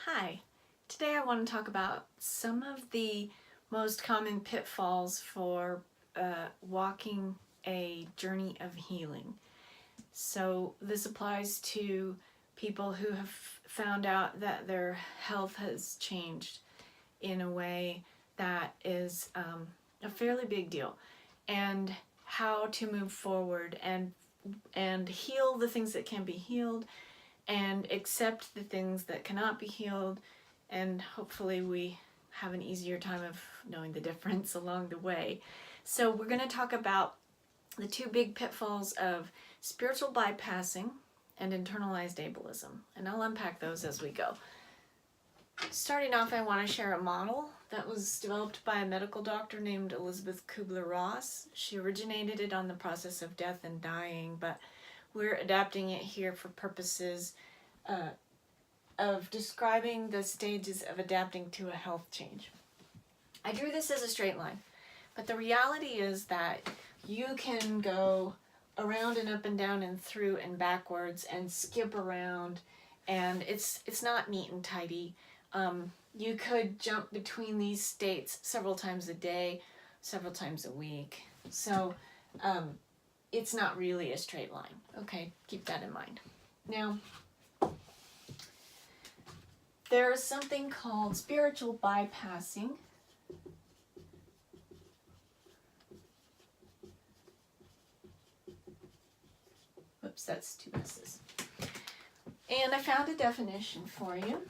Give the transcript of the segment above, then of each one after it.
Hi, today I want to talk about some of the most common pitfalls for walking a journey of healing. So this applies to people who have found out that their health has changed in a way that is a fairly big deal, and how to move forward and heal the things that can be healed and accept the things that cannot be healed, and hopefully we have an easier time of knowing the difference along the way. So we're going to talk about the two big pitfalls of spiritual bypassing and internalized ableism, and I'll unpack those as we go. Starting off, I want to share a model that was developed by a medical doctor named Elizabeth Kubler-Ross. She originated it on the process of death and dying, but we're adapting it here for purposes of describing the stages of adapting to a health change. I drew this as a straight line, but the reality is that you can go around and up and down and through and backwards and skip around, and it's not neat and tidy. You could jump between these states several times a day, several times a week. So it's not really a straight line. Okay, keep that in mind. Now, there is something called spiritual bypassing. Whoops, that's two S's. And I found a definition for you.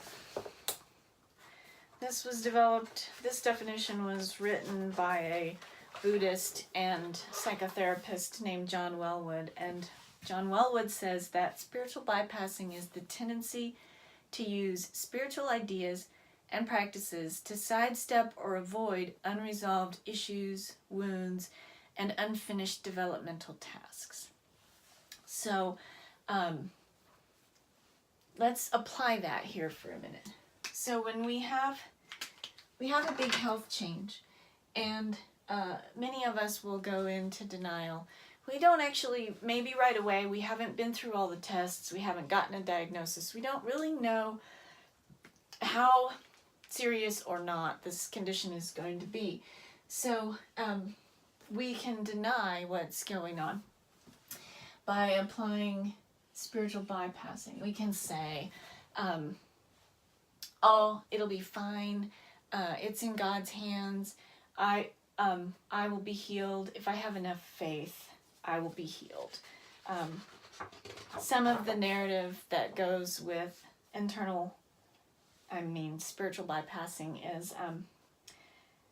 This definition was written by a Buddhist and psychotherapist named John Wellwood, and John Wellwood says that spiritual bypassing is the tendency to use spiritual ideas and practices to sidestep or avoid unresolved issues, wounds, and unfinished developmental tasks. So let's apply that here for a minute. So when we have a big health change, and many of us will go into denial. We don't actually, maybe right away, we haven't been through all the tests, we haven't gotten a diagnosis, we don't really know how serious or not this condition is going to be. So we can deny what's going on by applying spiritual bypassing. We can say, oh, it'll be fine, it's in God's hands, I will be healed. If I have enough faith, I will be healed. Some of the narrative that goes with spiritual bypassing is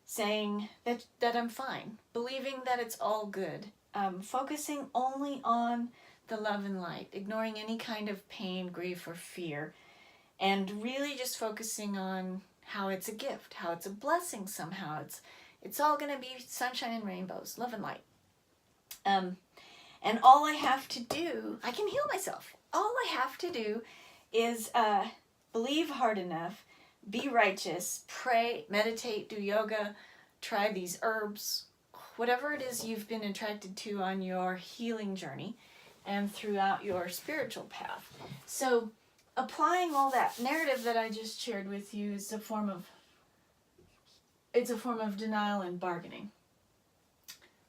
saying that I'm fine, believing that it's all good, focusing only on the love and light, ignoring any kind of pain, grief, or fear, and really just focusing on how it's a gift, how it's a blessing somehow. It's all going to be sunshine and rainbows, love and light. And all I have to do, I can heal myself. All I have to do is believe hard enough, be righteous, pray, meditate, do yoga, try these herbs, whatever it is you've been attracted to on your healing journey and throughout your spiritual path. So applying all that narrative that I just shared with you is a form of denial and bargaining.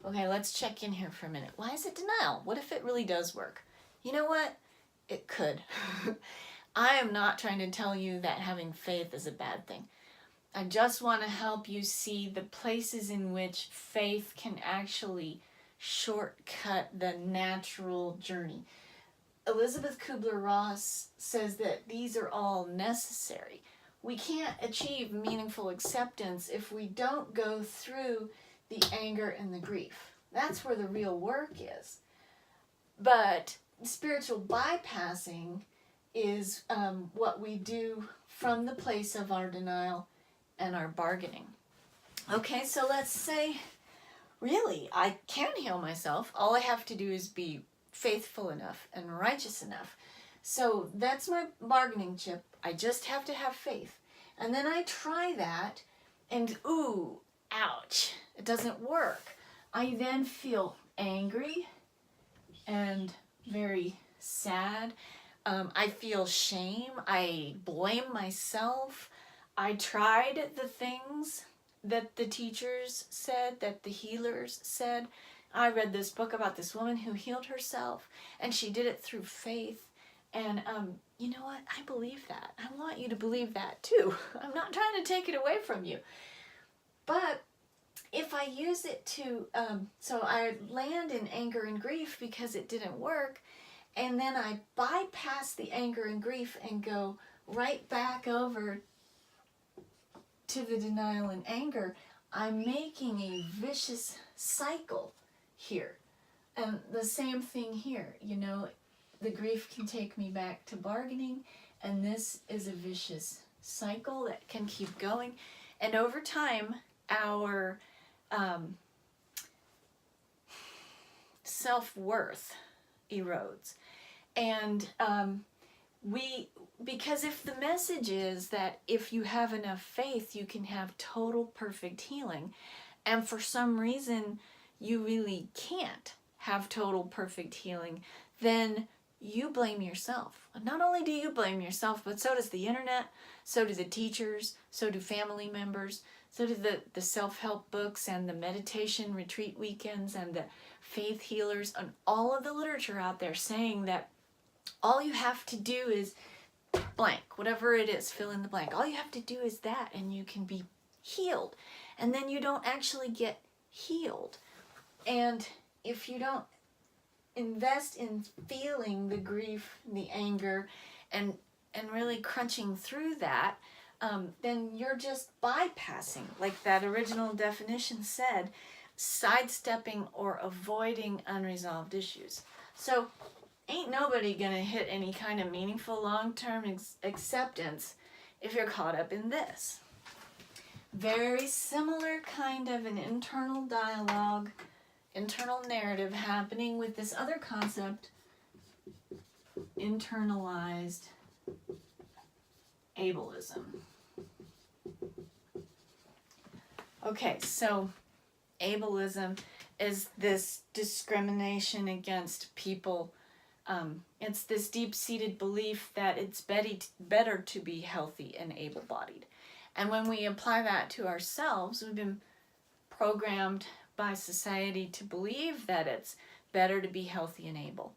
Okay, let's check in here for a minute. Why is it denial? What if it really does work? You know what? It could. I am not trying to tell you that having faith is a bad thing. I just want to help you see the places in which faith can actually shortcut the natural journey. Elizabeth Kubler-Ross says that these are all necessary. We can't achieve meaningful acceptance if we don't go through the anger and the grief. That's where the real work is. But spiritual bypassing is what we do from the place of our denial and our bargaining. Okay, so let's say, really, I can heal myself. All I have to do is be faithful enough and righteous enough. So that's my bargaining chip. I just have to have faith. And then I try that, and ooh, ouch, it doesn't work. I then feel angry and very sad. I feel shame. I blame myself. I tried the things that the teachers said, that the healers said. I read this book about this woman who healed herself, and she did it through faith. And you know what? I believe that. I want you to believe that too. I'm not trying to take it away from you. But if I use it to, so I land in anger and grief because it didn't work, and then I bypass the anger and grief and go right back over to the denial and anger, I'm making a vicious cycle here. And the same thing here, you know, the grief can take me back to bargaining, and this is a vicious cycle that can keep going. And over time, our self-worth erodes. And because if the message is that if you have enough faith, you can have total perfect healing, and for some reason you really can't have total perfect healing, then you blame yourself. Not only do you blame yourself, but so does the internet, so do the teachers, so do family members, so do the self-help books and the meditation retreat weekends and the faith healers and all of the literature out there saying that all you have to do is blank, whatever it is, fill in the blank. All you have to do is that, and you can be healed. And then you don't actually get healed. And if you don't invest in feeling the grief, the anger, and really crunching through that, then you're just bypassing, like that original definition said, sidestepping or avoiding unresolved issues. So ain't nobody gonna hit any kind of meaningful long-term acceptance if you're caught up in this. Very similar kind of an internal dialogue, internal narrative happening with this other concept, internalized ableism. Okay, so ableism is this discrimination against people. It's this deep-seated belief that it's better to be healthy and able-bodied. And when we apply that to ourselves, we've been programmed by society to believe that it's better to be healthy and able,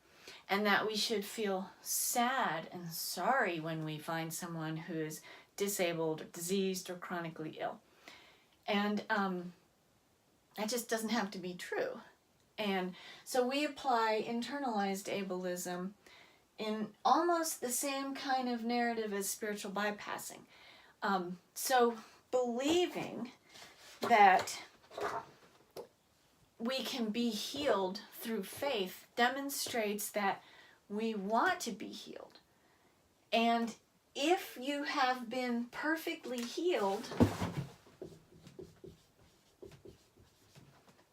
and that we should feel sad and sorry when we find someone who is disabled or diseased or chronically ill. And that just doesn't have to be true. And so we apply internalized ableism in almost the same kind of narrative as spiritual bypassing. So believing that we can be healed through faith demonstrates that we want to be healed. And if you have been perfectly healed,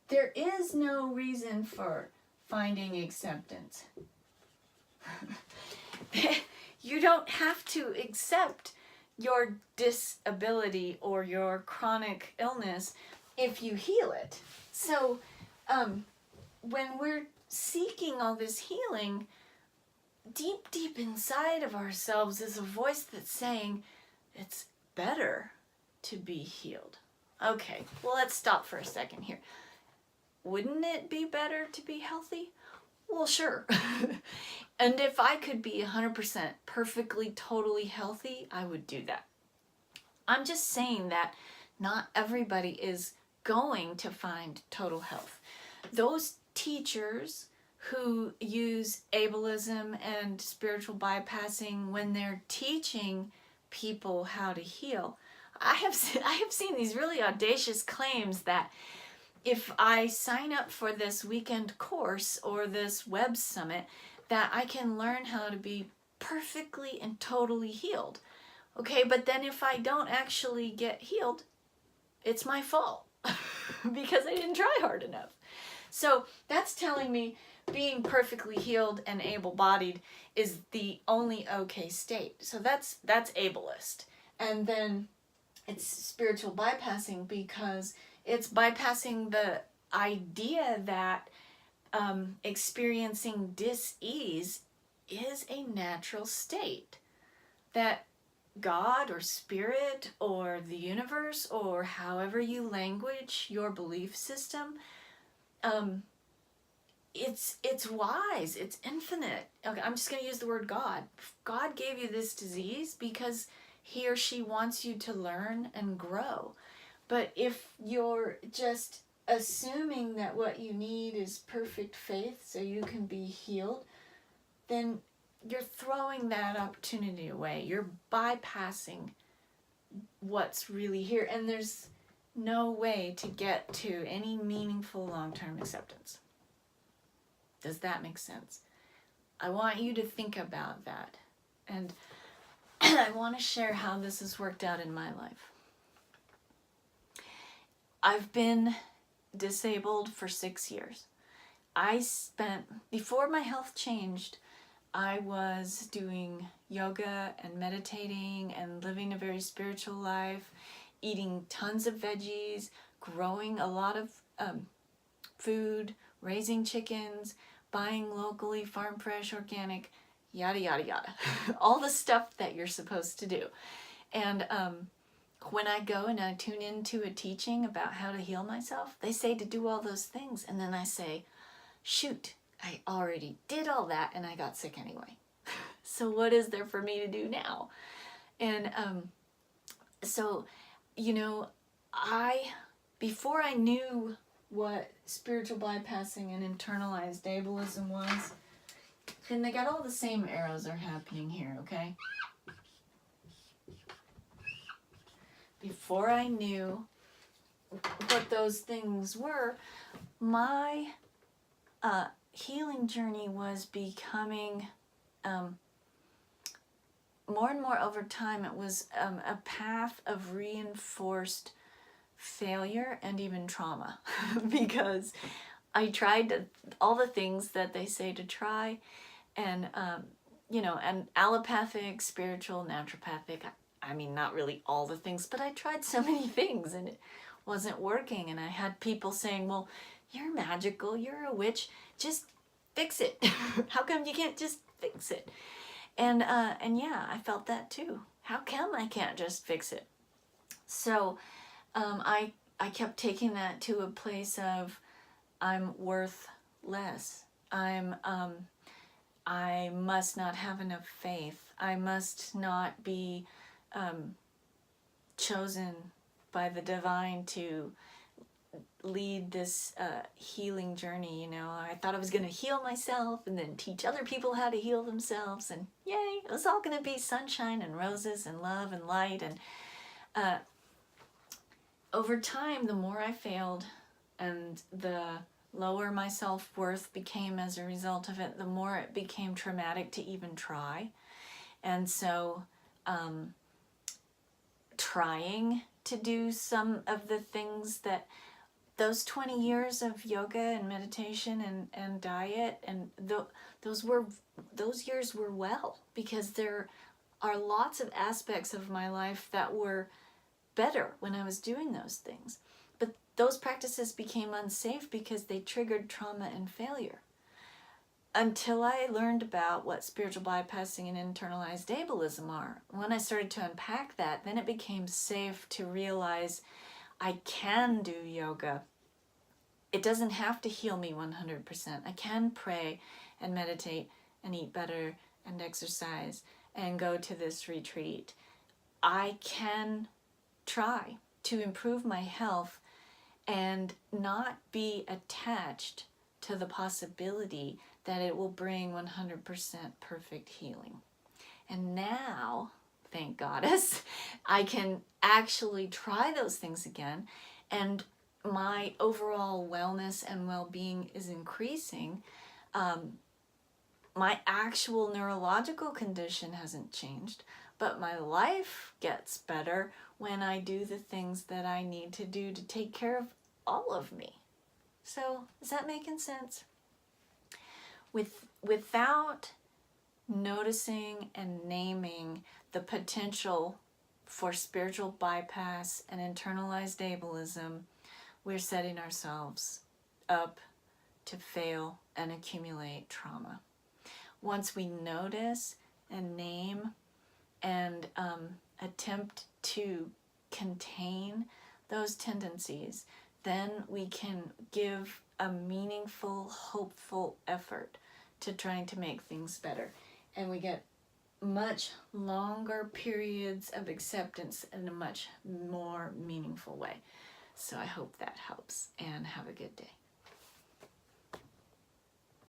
there is no reason for finding acceptance. You don't have to accept your disability or your chronic illness if you heal it. So when we're seeking all this healing, deep inside of ourselves is a voice that's saying it's better to be healed. Okay, well, let's stop for a second here. Wouldn't it be better to be healthy? Well, sure. And if I could be 100% perfectly, totally healthy, I would do that. I'm just saying that not everybody is going to find total health. Those teachers who use ableism and spiritual bypassing when they're teaching people how to heal, I have seen these really audacious claims that if I sign up for this weekend course or this web summit, that I can learn how to be perfectly and totally healed. Okay, but then if I don't actually get healed, it's my fault because I didn't try hard enough. So that's telling me being perfectly healed and able-bodied is the only okay state. So that's ableist. And then it's spiritual bypassing because it's bypassing the idea that experiencing dis-ease is a natural state that God or spirit or the universe, or however you language your belief system, it's wise, it's infinite. Okay, I'm just going to use the word God. God gave you this disease because he or she wants you to learn and grow. But if you're just assuming that what you need is perfect faith so you can be healed, then you're throwing that opportunity away. You're bypassing what's really here, and there's no way to get to any meaningful long-term acceptance. Does that make sense? I want you to think about that, and I want to share how this has worked out in my life. I've been disabled for 6 years. Before my health changed, I was doing yoga and meditating and living a very spiritual life, eating tons of veggies, growing a lot of food, raising chickens, buying locally, farm fresh, organic, yada, yada, yada. All the stuff that you're supposed to do. And when I go and I tune into a teaching about how to heal myself, they say to do all those things. And then I say, shoot, I already did all that and I got sick anyway. So what is there for me to do now? And so, you know, before I knew what spiritual bypassing and internalized ableism was, and they got all the same arrows are happening here, okay? Before I knew what those things were, my healing journey was becoming more and more over time. It was a path of reinforced failure and even trauma because I tried all the things that they say to try, and you know, and allopathic, spiritual, naturopathic, I mean, not really all the things, but I tried so many things and it wasn't working. And I had people saying, well, you're magical, you're a witch, just fix it. How come you can't just fix it? And yeah, I felt that too. How come I can't just fix it? So I kept taking that to a place of I'm worth less. I must not have enough faith. I must not be chosen by the divine to lead this healing journey. You know, I thought I was going to heal myself and then teach other people how to heal themselves, and yay, it was all going to be sunshine and roses and love and light. And over time, the more I failed and the lower my self-worth became as a result of it, the more it became traumatic to even try. And so trying to do some of the things that those 20 years of yoga and meditation and diet, and those years were well, because there are lots of aspects of my life that were better when I was doing those things. But those practices became unsafe because they triggered trauma and failure. Until I learned about what spiritual bypassing and internalized ableism are. When I started to unpack that, then it became safe to realize I can do yoga. It doesn't have to heal me 100%. I can pray and meditate and eat better and exercise and go to this retreat. I can try to improve my health and not be attached to the possibility that it will bring 100% perfect healing. And now, thank Goddess, I can actually try those things again, and my overall wellness and well-being is increasing. My actual neurological condition hasn't changed, but my life gets better when I do the things that I need to do to take care of all of me. So, is that making sense? Without noticing and naming the potential for spiritual bypass and internalized ableism, we're setting ourselves up to fail and accumulate trauma. once we notice and name and attempt to contain those tendencies, then we can give a meaningful, hopeful effort to trying to make things better. And we get much longer periods of acceptance in a much more meaningful way. So I hope that helps, and have a good day.